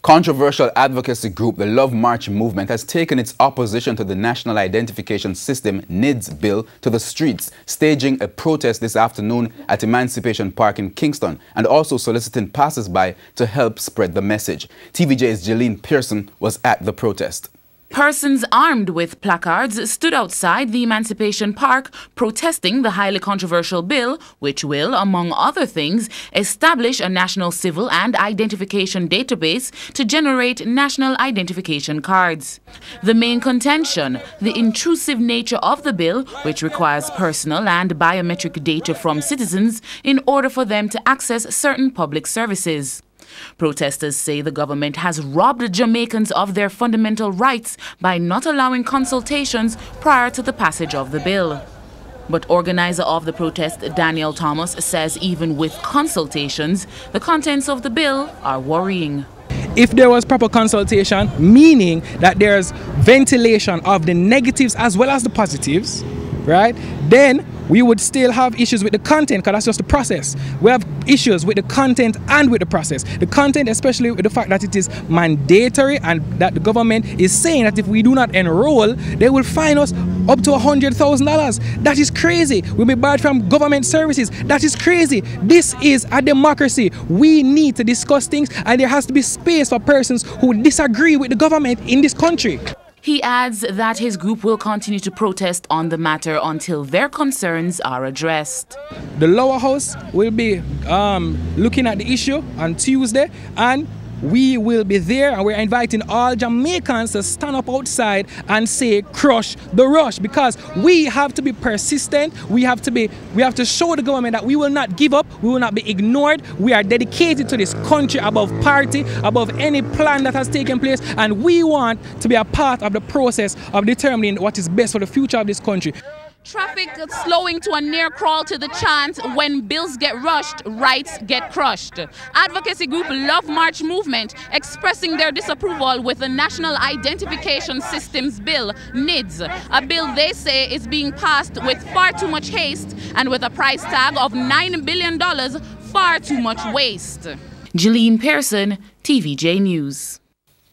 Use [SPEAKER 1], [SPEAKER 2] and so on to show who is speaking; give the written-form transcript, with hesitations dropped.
[SPEAKER 1] Controversial advocacy group the Love March movement has taken its opposition to the National Identification System (NIDS) bill to the streets, staging a protest this afternoon at Emancipation Park in Kingston and also soliciting passers-by to help spread the message. TVJ's Jeline Pearson was at the protest.
[SPEAKER 2] Persons armed with placards stood outside the Emancipation Park protesting the highly controversial bill, which will, among other things, establish a national civil and identification database to generate national identification cards. The main contention, the intrusive nature of the bill, which requires personal and biometric data from citizens in order for them to access certain public services. Protesters say the government has robbed Jamaicans of their fundamental rights by not allowing consultations prior to the passage of the bill. But organizer of the protest, Daniel Thomas, says even with consultations, the contents of the bill are worrying.
[SPEAKER 3] If there was proper consultation, meaning that there's ventilation of the negatives as well as the positives, right, then we would still have issues with the content, because that's just the process. We have issues with the content and with the process. The content, especially with the fact that it is mandatory and that the government is saying that if we do not enroll, they will fine us up to $100,000. That is crazy. We'll be barred from government services. That is crazy. This is a democracy. We need to discuss things, and there has to be space for persons who disagree with the government in this country.
[SPEAKER 2] He adds that his group will continue to protest on the matter until their concerns are addressed.
[SPEAKER 3] The lower house will be looking at the issue on Tuesday, and we will be there, and we're inviting all Jamaicans to stand up outside and say crush the rush, because we have to be persistent. We have to show the government that we will not give up, we will not be ignored. We are dedicated to this country above party, above any plan that has taken place, and we want to be a part of the process of determining what is best for the future of this country.
[SPEAKER 4] Traffic slowing to a near crawl to the chant, when bills get rushed, rights get crushed. Advocacy group Love March movement expressing their disapproval with the National Identification Systems bill, NIDS, a bill they say is being passed with far too much haste and with a price tag of $9 billion, far too much waste.
[SPEAKER 2] Jeline Pearson, TVJ News.